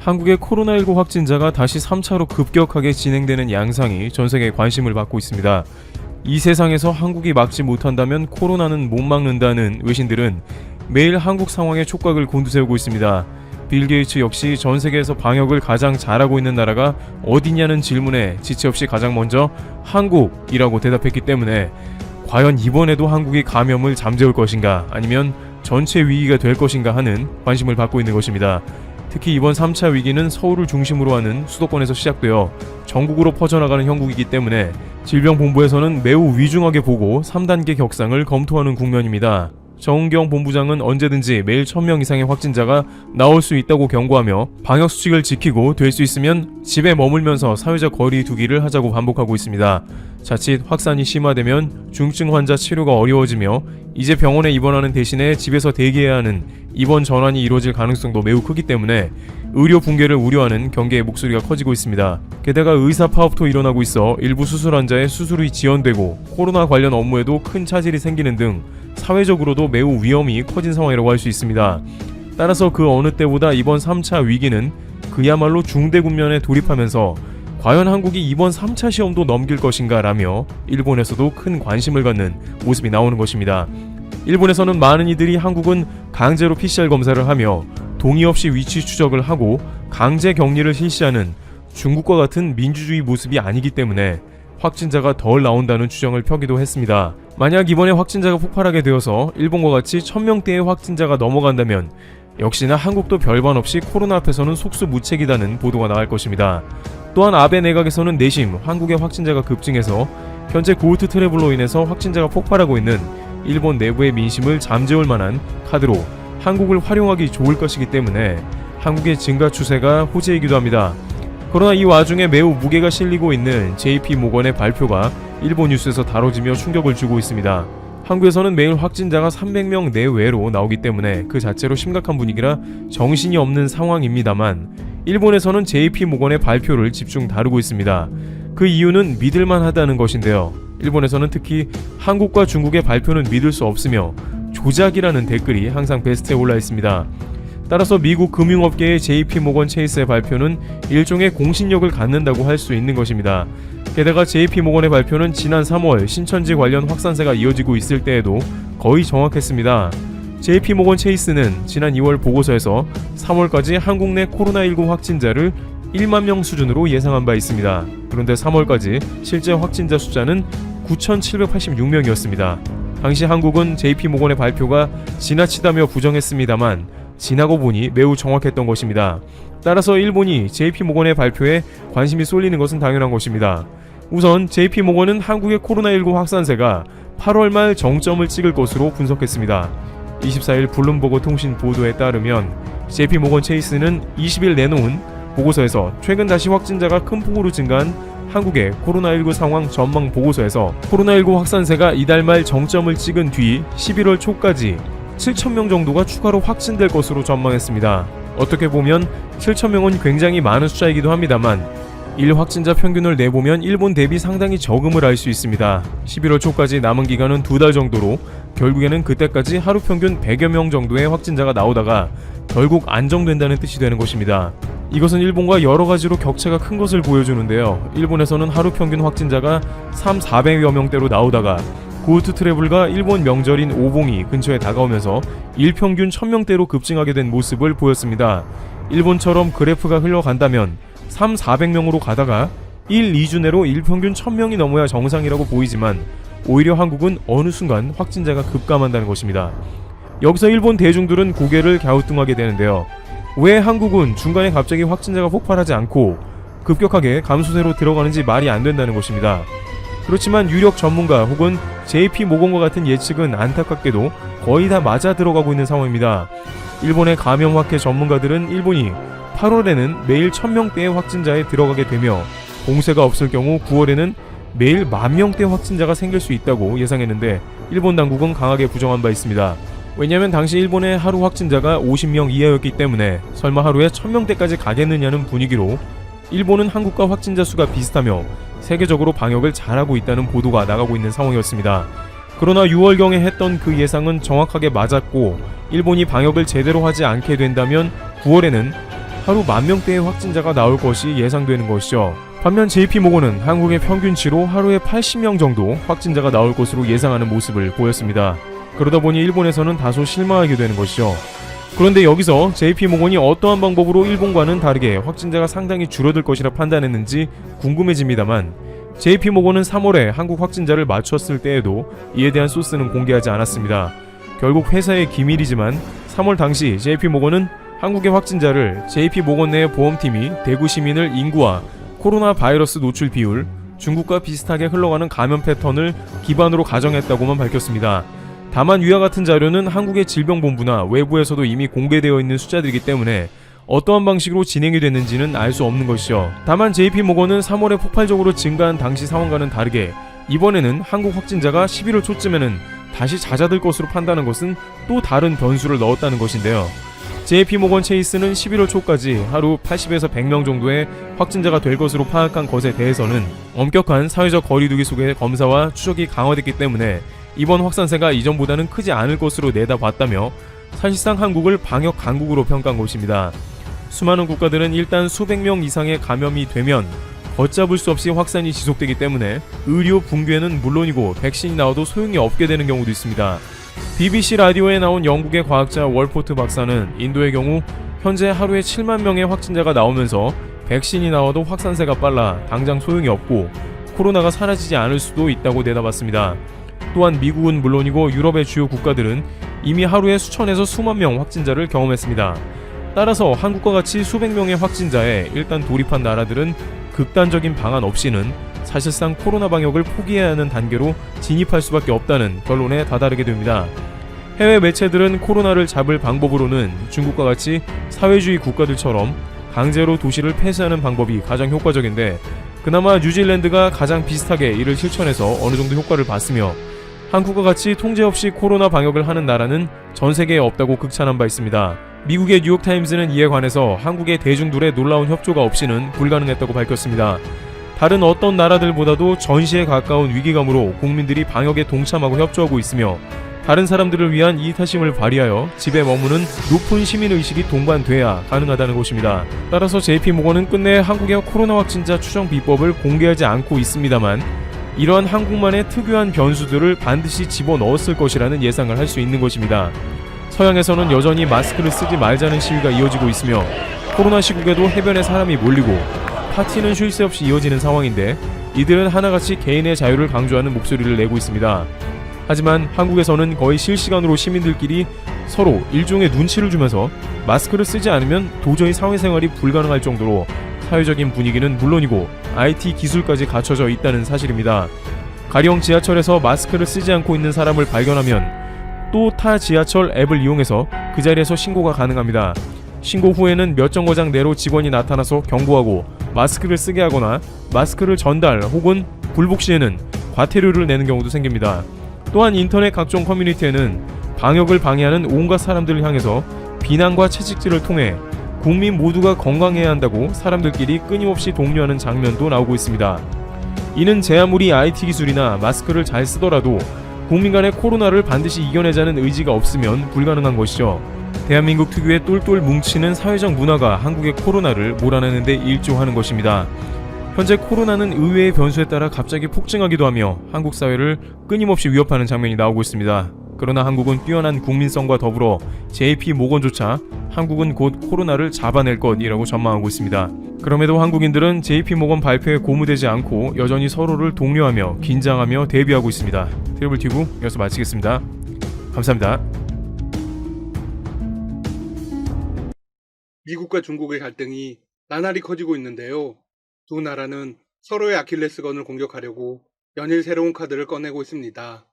한국의 코로나19 확진자가 다시 3차로 급격하게 진행되는 양상이 전 세계에 관심을 받고 있습니다. 이 세상에서 한국이 막지 못한다면 코로나는 못 막는다는 외신들은 매일 한국 상황에 촉각을 곤두세우고 있습니다. 빌 게이츠 역시 전 세계에서 방역을 가장 잘하고 있는 나라가 어디냐는 질문에 지체 없이 가장 먼저 한국이라고 대답했기 때문에 과연 이번에도 한국이 감염을 잠재울 것인가 아니면 전체 위기가 될 것인가 하는 관심을 받고 있는 것입니다. 특히 이번 3차 위기는 서울을 중심으로 하는 수도권에서 시작되어 전국으로 퍼져나가는 형국이기 때문에 질병본부에서는 매우 위중하게 보고 3단계 격상을 검토하는 국면입니다. 정은경 본부장은 언제든지 매일 1000명 이상의 확진자가 나올 수 있다고 경고하며 방역수칙을 지키고 될 수 있으면 집에 머물면서 사회적 거리 두기를 하자고 반복하고 있습니다. 자칫 확산이 심화되면 중증 환자 치료가 어려워지며 이제 병원에 입원하는 대신에 집에서 대기해야 하는 입원 전환이 이루어질 가능성도 매우 크기 때문에 의료 붕괴를 우려하는 경계의 목소리가 커지고 있습니다. 게다가 의사 파업도 일어나고 있어 일부 수술 환자의 수술이 지연되고 코로나 관련 업무에도 큰 차질이 생기는 등 사회적으로도 매우 위험이 커진 상황이라고 할 수 있습니다. 따라서 그 어느 때보다 이번 3차 위기는 그야말로 중대 국면에 돌입하면서 과연 한국이 이번 3차 시험도 넘길 것인가 라며 일본에서도 큰 관심을 갖는 모습이 나오는 것입니다. 일본에서는 많은 이들이 한국은 강제로 PCR 검사를 하며 동의 없이 위치 추적을 하고 강제 격리를 실시하는 중국과 같은 민주주의 모습이 아니기 때문에 확진자가 덜 나온다는 추정을 펴기도 했습니다. 만약 이번에 확진자가 폭발하게 되어서 일본과 같이 1000명대의 확진자가 넘어간다면 역시나 한국도 별반 없이 코로나 앞에서는 속수무책이라는 보도가 나갈 것입니다. 또한 아베 내각에서는 내심 한국의 확진자가 급증해서 현재 고우트 트래블로 인해서 확진자가 폭발하고 있는 일본 내부의 민심을 잠재울 만한 카드로 한국을 활용하기 좋을 것이기 때문에 한국의 증가 추세가 호재이기도 합니다. 그러나 이 와중에 매우 무게가 실리고 있는 JP모건의 발표가 일본 뉴스에서 다뤄지며 충격을 주고 있습니다. 한국에서는 매일 확진자가 300명 내외로 나오기 때문에 그 자체로 심각한 분위기라 정신이 없는 상황입니다만 일본에서는 JP모건의 발표를 집중 다루고 있습니다. 그 이유는 믿을만하다는 것인데요. 일본에서는 특히 한국과 중국의 발표는 믿을 수 없으며 조작이라는 댓글이 항상 베스트에 올라 있습니다. 따라서 미국 금융업계의 JP모건 체이스의 발표는 일종의 공신력을 갖는다고 할 수 있는 것입니다. 게다가 JP모건의 발표는 지난 3월 신천지 관련 확산세가 이어지고 있을 때에도 거의 정확했습니다. JP모건 체이스는 지난 2월 보고서에서 3월까지 한국 내 코로나19 확진자를 1만 명 수준으로 예상한 바 있습니다. 그런데 3월까지 실제 확진자 숫자는 9,786명이었습니다. 당시 한국은 JP모건의 발표가 지나치다며 부정했습니다만 지나고 보니 매우 정확했던 것입니다. 따라서 일본이 JP모건의 발표에 관심이 쏠리는 것은 당연한 것입니다. 우선 JP모건은 한국의 코로나19 확산세가 8월 말 정점을 찍을 것으로 분석했습니다. 24일 블룸버그 통신 보도에 따르면 JP모건 체이스는 20일 내놓은 보고서에서 최근 다시 확진자가 큰 폭으로 증가한 한국의 코로나19 상황 전망 보고서에서 코로나19 확산세가 이달 말 정점을 찍은 뒤 11월 초까지 7,000명 정도가 추가로 확진될 것으로 전망했습니다. 어떻게 보면 7,000명은 굉장히 많은 숫자이기도 합니다만 일 확진자 평균을 내보면 일본 대비 상당히 적음을 알 수 있습니다. 11월 초까지 남은 기간은 2달 정도로 결국에는 그때까지 하루 평균 100여 명 정도의 확진자가 나오다가 결국 안정된다는 뜻이 되는 것입니다. 이것은 일본과 여러 가지로 격차가 큰 것을 보여주는데요. 일본에서는 하루 평균 확진자가 3,400여 명대로 나오다가 고우트 트래블과 일본 명절인 오봉이 근처에 다가오면서 일평균 1000명대로 급증하게 된 모습을 보였습니다. 일본처럼 그래프가 흘러간다면 3,400명으로 가다가 1, 2주 내로 일평균 1000명이 넘어야 정상이라고 보이지만 오히려 한국은 어느 순간 확진자가 급감한다는 것입니다. 여기서 일본 대중들은 고개를 갸우뚱하게 되는데요. 왜 한국은 중간에 갑자기 확진자가 폭발하지 않고 급격하게 감소세로 들어가는지 말이 안 된다는 것입니다. 그렇지만 유력 전문가 혹은 JP모건과 같은 예측은 안타깝게도 거의 다 맞아 들어가고 있는 상황입니다. 일본의 감염학회 전문가들은 일본이 8월에는 매일 1000명대의 확진자에 들어가게 되며 봉쇄가 없을 경우 9월에는 매일 10,000명대 확진자가 생길 수 있다고 예상했는데 일본 당국은 강하게 부정한 바 있습니다. 왜냐하면 당시 일본의 하루 확진자가 50명 이하였기 때문에 설마 하루에 1000명대까지 가겠느냐는 분위기로 일본은 한국과 확진자 수가 비슷하며 세계적으로 방역을 잘하고 있다는 보도가 나가고 있는 상황이었습니다. 그러나 6월경에 했던 그 예상은 정확하게 맞았고 일본이 방역을 제대로 하지 않게 된다면 9월에는 하루 10,000명대의 확진자가 나올 것이 예상되는 것이죠. 반면 JP모건은 한국의 평균치로 하루에 80명 정도 확진자가 나올 것으로 예상하는 모습을 보였습니다. 그러다 보니 일본에서는 다소 실망하게 되는 것이죠. 그런데 여기서 JP모건이 어떠한 방법으로 일본과는 다르게 확진자가 상당히 줄어들 것이라 판단했는지 궁금해집니다만, JP모건은 3월에 한국 확진자를 맞췄을 때에도 이에 대한 소스는 공개하지 않았습니다. 결국 회사의 기밀이지만 3월 당시 JP모건은 한국의 확진자를 JP모건 내 보험팀이 대구 시민을 인구와 코로나 바이러스 노출 비율, 중국과 비슷하게 흘러가는 감염 패턴을 기반으로 가정했다고만 밝혔습니다. 다만 위와 같은 자료는 한국의 질병본부나 외부에서도 이미 공개되어 있는 숫자들이기 때문에 어떠한 방식으로 진행이 됐는지는 알 수 없는 것이죠. 다만 JP모건은 3월에 폭발적으로 증가한 당시 상황과는 다르게 이번에는 한국 확진자가 11월 초쯤에는 다시 잦아들 것으로 판단한 것은 또 다른 변수를 넣었다는 것인데요. JP모건 체이스는 11월 초까지 하루 80에서 100명 정도의 확진자가 될 것으로 파악한 것에 대해서는 엄격한 사회적 거리두기 속의 검사와 추적이 강화됐기 때문에 이번 확산세가 이전보다는 크지 않을 것으로 내다봤다며 사실상 한국을 방역 강국으로 평가한 것입니다. 수많은 국가들은 일단 수백 명 이상의 감염이 되면 걷잡을 수 없이 확산이 지속되기 때문에 의료 붕괴는 물론이고 백신이 나와도 소용이 없게 되는 경우도 있습니다. BBC 라디오에 나온 영국의 과학자 월포트 박사는 인도의 경우 현재 하루에 7만 명의 확진자가 나오면서 백신이 나와도 확산세가 빨라 당장 소용이 없고 코로나가 사라지지 않을 수도 있다고 내다봤습니다. 또한 미국은 물론이고 유럽의 주요 국가들은 이미 하루에 수천에서 수만 명 확진자를 경험했습니다. 따라서 한국과 같이 수백 명의 확진자에 일단 돌입한 나라들은 극단적인 방안 없이는 사실상 코로나 방역을 포기해야 하는 단계로 진입할 수밖에 없다는 결론에 다다르게 됩니다. 해외 매체들은 코로나를 잡을 방법으로는 중국과 같이 사회주의 국가들처럼 강제로 도시를 폐쇄하는 방법이 가장 효과적인데, 그나마 뉴질랜드가 가장 비슷하게 이를 실천해서 어느 정도 효과를 봤으며 한국과 같이 통제 없이 코로나 방역을 하는 나라는 전 세계에 없다고 극찬한 바 있습니다. 미국의 뉴욕타임즈는 이에 관해서 한국의 대중들의 놀라운 협조가 없이는 불가능했다고 밝혔습니다. 다른 어떤 나라들보다도 전시에 가까운 위기감으로 국민들이 방역에 동참하고 협조하고 있으며 다른 사람들을 위한 이타심을 발휘하여 집에 머무는 높은 시민의식이 동반돼야 가능하다는 것입니다. 따라서 JP모건은 끝내 한국의 코로나 확진자 추정 비법을 공개하지 않고 있습니다만 이러한 한국만의 특유한 변수들을 반드시 집어넣었을 것이라는 예상을 할 수 있는 것입니다. 서양에서는 여전히 마스크를 쓰지 말자는 시위가 이어지고 있으며 코로나 시국에도 해변에 사람이 몰리고 파티는 쉴 새 없이 이어지는 상황인데 이들은 하나같이 개인의 자유를 강조하는 목소리를 내고 있습니다. 하지만 한국에서는 거의 실시간으로 시민들끼리 서로 일종의 눈치를 주면서 마스크를 쓰지 않으면 도저히 사회생활이 불가능할 정도로 사회적인 분위기는 물론이고 IT 기술까지 갖춰져 있다는 사실입니다. 가령 지하철에서 마스크를 쓰지 않고 있는 사람을 발견하면 또 타 지하철 앱을 이용해서 그 자리에서 신고가 가능합니다. 신고 후에는 몇 정거장 내로 직원이 나타나서 경고하고 마스크를 쓰게 하거나 마스크를 전달 혹은 불복 시에는 과태료를 내는 경우도 생깁니다. 또한 인터넷 각종 커뮤니티에는 방역을 방해하는 온갖 사람들을 향해서 비난과 채찍질을 통해 국민 모두가 건강해야 한다고 사람들끼리 끊임없이 독려하는 장면도 나오고 있습니다. 이는 제 아무리 IT 기술이나 마스크를 잘 쓰더라도 국민 간의 코로나를 반드시 이겨내자는 의지가 없으면 불가능한 것이죠. 대한민국 특유의 똘똘 뭉치는 사회적 문화가 한국의 코로나를 몰아내는 데 일조하는 것입니다. 현재 코로나는 의외의 변수에 따라 갑자기 폭증하기도 하며 한국 사회를 끊임없이 위협하는 장면이 나오고 있습니다. 그러나 한국은 뛰어난 국민성과 더불어 JP모건조차 한국은 곧 코로나를 잡아낼 것이라고 전망하고 있습니다. 그럼에도 한국인들은 JP모건 발표에 고무되지 않고 여전히 서로를 독려하며 긴장하며 대비하고 있습니다. 트래블튜브 여기서 마치겠습니다. 감사합니다. 미국과 중국의 갈등이 나날이 커지고 있는데요. 두 나라는 서로의 아킬레스건을 공격하려고 연일 새로운 카드를 꺼내고 있습니다.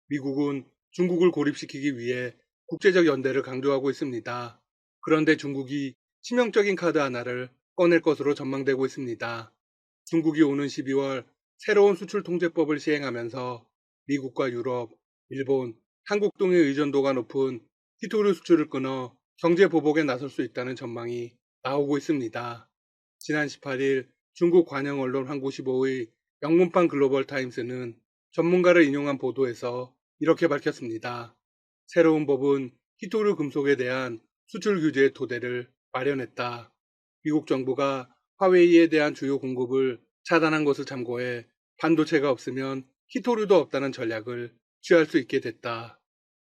미국은 중국을 고립시키기 위해 국제적 연대를 강조하고 있습니다. 그런데 중국이 치명적인 카드 하나를 꺼낼 것으로 전망되고 있습니다. 중국이 오는 12월 새로운 수출 통제법을 시행하면서 미국과 유럽, 일본, 한국 등의 의존도가 높은 히토류 수출을 끊어 경제 보복에 나설 수 있다는 전망이 나오고 있습니다. 지난 18일 중국 관영 언론 환구15의 영문판 글로벌 타임스는 전문가를 인용한 보도에서 이렇게 밝혔습니다. 새로운 법은 히토류 금속에 대한 수출 규제의 토대를 마련했다. 미국 정부가 화웨이에 대한 주요 공급을 차단한 것을 참고해 반도체가 없으면 히토류도 없다는 전략을 취할 수 있게 됐다.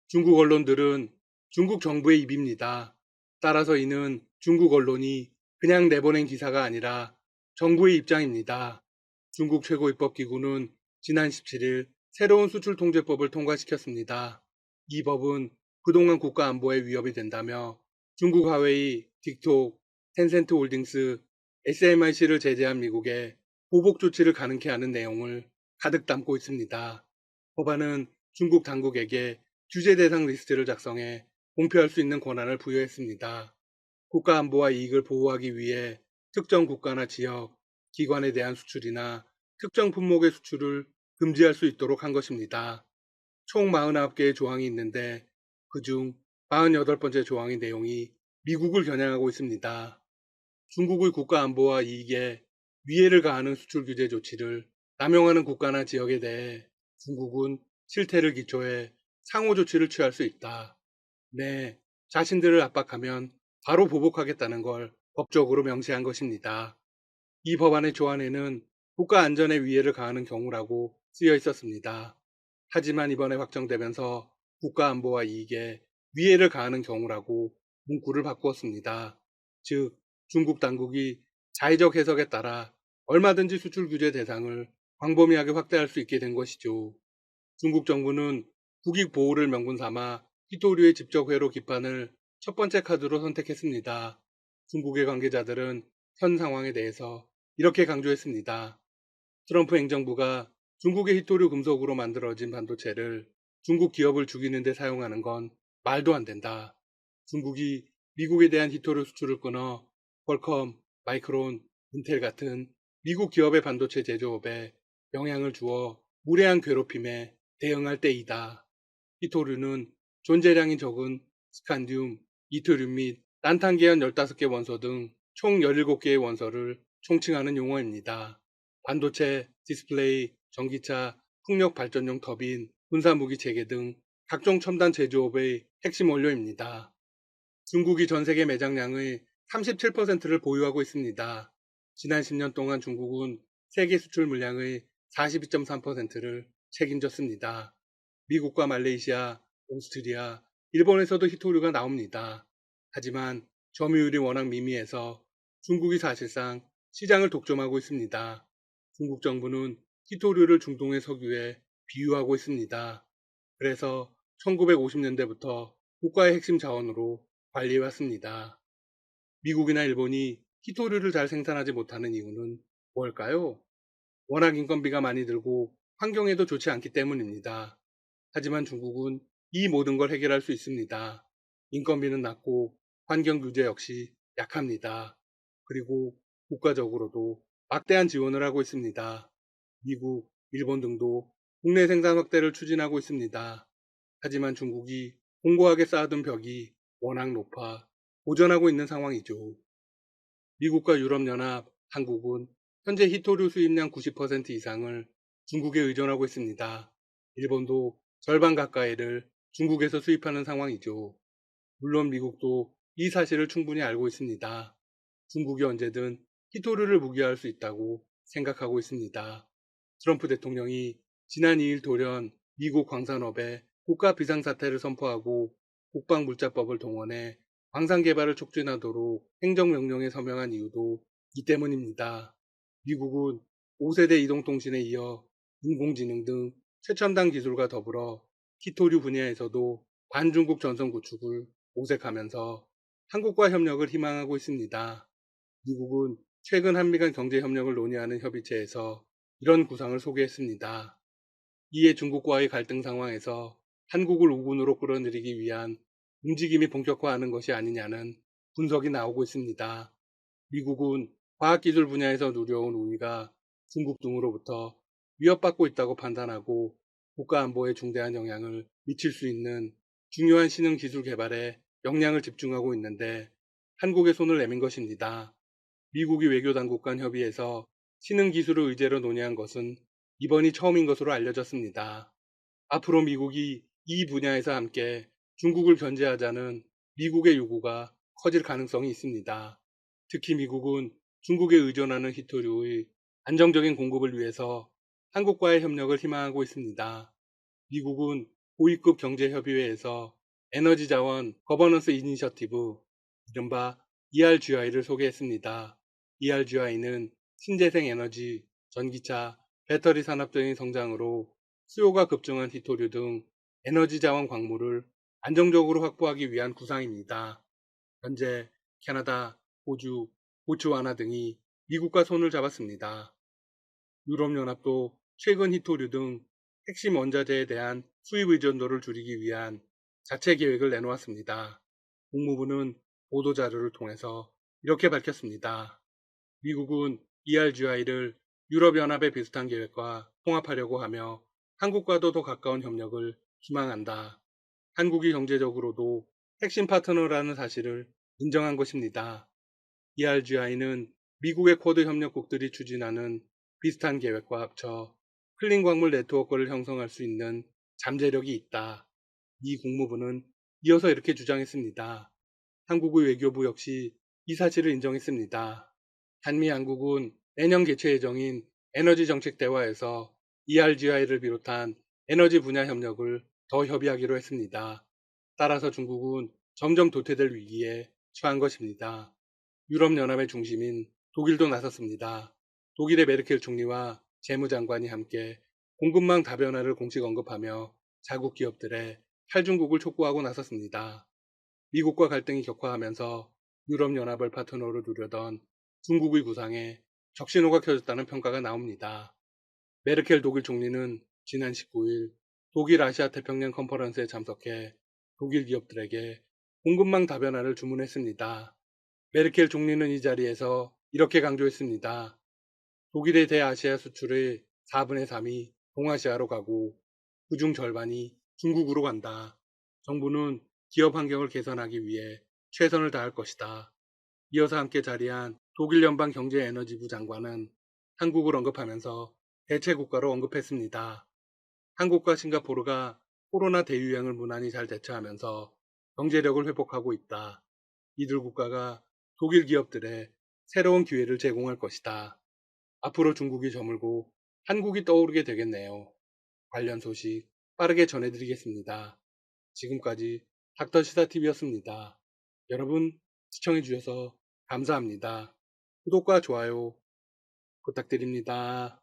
중국 언론들은 중국 정부의 입입니다. 따라서 이는 중국 언론이 그냥 내보낸 기사가 아니라 정부의 입장입니다. 중국 최고입법기구는 지난 17일 새로운 수출통제법을 통과시켰습니다. 이 법은 그동안 국가 안보에 위협이 된다며 중국 화웨이, 틱톡, 텐센트 홀딩스, SMIC를 제재한 미국에 보복 조치를 가능케 하는 내용을 가득 담고 있습니다. 법안은 중국 당국에게 규제 대상 리스트를 작성해 공표할 수 있는 권한을 부여했습니다. 국가 안보와 이익을 보호하기 위해 특정 국가나 지역, 기관에 대한 수출이나 특정 품목의 수출을 금지할 수 있도록 한 것입니다. 총 49개의 조항이 있는데 그중 48번째 조항의 내용이 미국을 겨냥하고 있습니다. 중국의 국가 안보와 이익에 위해를 가하는 수출 규제 조치를 남용하는 국가나 지역에 대해 중국은 실태를 기초해 상호 조치를 취할 수 있다. 네, 자신들을 압박하면 바로 보복하겠다는 걸 법적으로 명시한 것입니다. 이 법안의 조안에는 국가 안전에 위해를 가하는 경우라고 쓰여 있었습니다. 하지만 이번에 확정되면서 국가 안보와 이익에 위해를 가하는 경우라고 문구를 바꾸었습니다. 즉, 중국 당국이 자의적 해석에 따라 얼마든지 수출 규제 대상을 광범위하게 확대할 수 있게 된 것이죠. 중국 정부는 국익 보호를 명분 삼아 히토류의 직접 회로 기판을 첫 번째 카드로 선택했습니다. 중국의 관계자들은 현 상황에 대해서 이렇게 강조했습니다. 트럼프 행정부가 중국의 히토류 금속으로 만들어진 반도체를 중국 기업을 죽이는 데 사용하는 건 말도 안 된다. 중국이 미국에 대한 히토류 수출을 끊어 퀄컴, 마이크론, 인텔 같은 미국 기업의 반도체 제조업에 영향을 주어 무례한 괴롭힘에 대응할 때이다. 히토류는 존재량이 적은 스칸듐, 이트륨 및 란탄 계열 15개 원소 등 총 17개의 원소를 총칭하는 용어입니다. 반도체, 디스플레이, 전기차, 풍력 발전용 터빈, 군사무기 체계 등 각종 첨단 제조업의 핵심 원료입니다. 중국이 전 세계 매장량의 37%를 보유하고 있습니다. 지난 10년 동안 중국은 세계 수출 물량의 42.3%를 책임졌습니다. 미국과 말레이시아, 오스트리아, 일본에서도 히토류가 나옵니다. 하지만 점유율이 워낙 미미해서 중국이 사실상 시장을 독점하고 있습니다. 중국 정부는 히토류를 중동의 석유에 비유하고 있습니다. 그래서 1950년대부터 국가의 핵심 자원으로 관리해왔습니다. 미국이나 일본이 히토류를 잘 생산하지 못하는 이유는 뭘까요? 워낙 인건비가 많이 들고 환경에도 좋지 않기 때문입니다. 하지만 중국은 이 모든 걸 해결할 수 있습니다. 인건비는 낮고 환경 규제 역시 약합니다. 그리고 국가적으로도 막대한 지원을 하고 있습니다. 미국, 일본 등도 국내 생산 확대를 추진하고 있습니다. 하지만 중국이 공고하게 쌓아둔 벽이 워낙 높아 보전하고 있는 상황이죠. 미국과 유럽연합, 한국은 현재 히토류 수입량 90% 이상을 중국에 의존하고 있습니다. 일본도 절반 가까이를 중국에서 수입하는 상황이죠. 물론 미국도 이 사실을 충분히 알고 있습니다. 중국이 언제든 히토류를 무기화할 수 있다고 생각하고 있습니다. 트럼프 대통령이 지난 2일 돌연 미국 광산업에 국가 비상사태를 선포하고 국방물자법을 동원해 광산 개발을 촉진하도록 행정명령에 서명한 이유도 이 때문입니다. 미국은 5세대 이동통신에 이어 인공지능 등 최첨단 기술과 더불어 히토류 분야에서도 반중국 전선 구축을 모색하면서 한국과 협력을 희망하고 있습니다. 미국은 최근 한미 간 경제협력을 논의하는 협의체에서 이런 구상을 소개했습니다. 이에 중국과의 갈등 상황에서 한국을 우군으로 끌어들이기 위한 움직임이 본격화하는 것이 아니냐는 분석이 나오고 있습니다. 미국은 과학기술 분야에서 누려온 우위가 중국 등으로부터 위협받고 있다고 판단하고 국가안보에 중대한 영향을 미칠 수 있는 중요한 신흥 기술 개발에 역량을 집중하고 있는데 한국에 손을 내민 것입니다. 미국이 외교당국 간 협의에서 신흥 기술을 의제로 논의한 것은 이번이 처음인 것으로 알려졌습니다. 앞으로 미국이 이 분야에서 함께 중국을 견제하자는 미국의 요구가 커질 가능성이 있습니다. 특히 미국은 중국에 의존하는 히토류의 안정적인 공급을 위해서 한국과의 협력을 희망하고 있습니다. 미국은 고위급 경제협의회에서 에너지 자원 거버넌스 이니셔티브, 이른바 ERGI를 소개했습니다. ERGI는 신재생 에너지, 전기차, 배터리 산업적인 성장으로 수요가 급증한 히토류 등 에너지 자원 광물을 안정적으로 확보하기 위한 구상입니다. 현재 캐나다, 호주, 보츠와나 등이 미국과 손을 잡았습니다. 유럽연합도 최근 히토류 등 핵심 원자재에 대한 수입 의존도를 줄이기 위한 자체 계획을 내놓았습니다. 국무부는 보도자료를 통해서 이렇게 밝혔습니다. 미국은 ERGI를 유럽연합의 비슷한 계획과 통합하려고 하며 한국과도 더 가까운 협력을 희망한다. 한국이 경제적으로도 핵심 파트너라는 사실을 인정한 것입니다. ERGI는 미국의 쿼드 협력국들이 추진하는 비슷한 계획과 합쳐 클린 광물 네트워크를 형성할 수 있는 잠재력이 있다. 미 국무부는 이어서 이렇게 주장했습니다. 한국의 외교부 역시 이 사실을 인정했습니다. 한미 양국은 내년 개최 예정인 에너지 정책 대화에서 ERGI를 비롯한 에너지 분야 협력을 더 협의하기로 했습니다. 따라서 중국은 점점 도태될 위기에 처한 것입니다. 유럽연합의 중심인 독일도 나섰습니다. 독일의 메르켈 총리와 재무장관이 함께 공급망 다변화를 공식 언급하며 자국 기업들의 탈중국을 촉구하고 나섰습니다. 미국과 갈등이 격화하면서 유럽연합을 파트너로 두려던 중국의 구상에 적신호가 켜졌다는 평가가 나옵니다. 메르켈 독일 총리는 지난 19일 독일 아시아 태평양 컨퍼런스에 참석해 독일 기업들에게 공급망 다변화를 주문했습니다. 메르켈 총리는 이 자리에서 이렇게 강조했습니다. 독일의 대아시아 수출의 4분의 3이 동아시아로 가고 그중 절반이 중국으로 간다. 정부는 기업 환경을 개선하기 위해 최선을 다할 것이다. 이어서 함께 자리한 독일 연방 경제에너지부 장관은 한국을 언급하면서 대체국가로 언급했습니다. 한국과 싱가포르가 코로나 대유행을 무난히 잘 대처하면서 경제력을 회복하고 있다. 이들 국가가 독일 기업들의 새로운 기회를 제공할 것이다. 앞으로 중국이 저물고 한국이 떠오르게 되겠네요. 관련 소식 빠르게 전해드리겠습니다. 지금까지 닥터시사TV였습니다. 여러분 시청해주셔서 감사합니다. 구독과 좋아요 부탁드립니다.